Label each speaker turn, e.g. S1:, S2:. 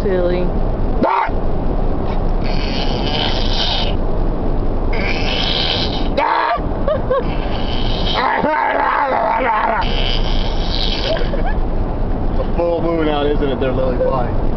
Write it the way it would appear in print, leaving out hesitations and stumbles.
S1: silly.
S2: A full moon out, isn't it? They're lily white.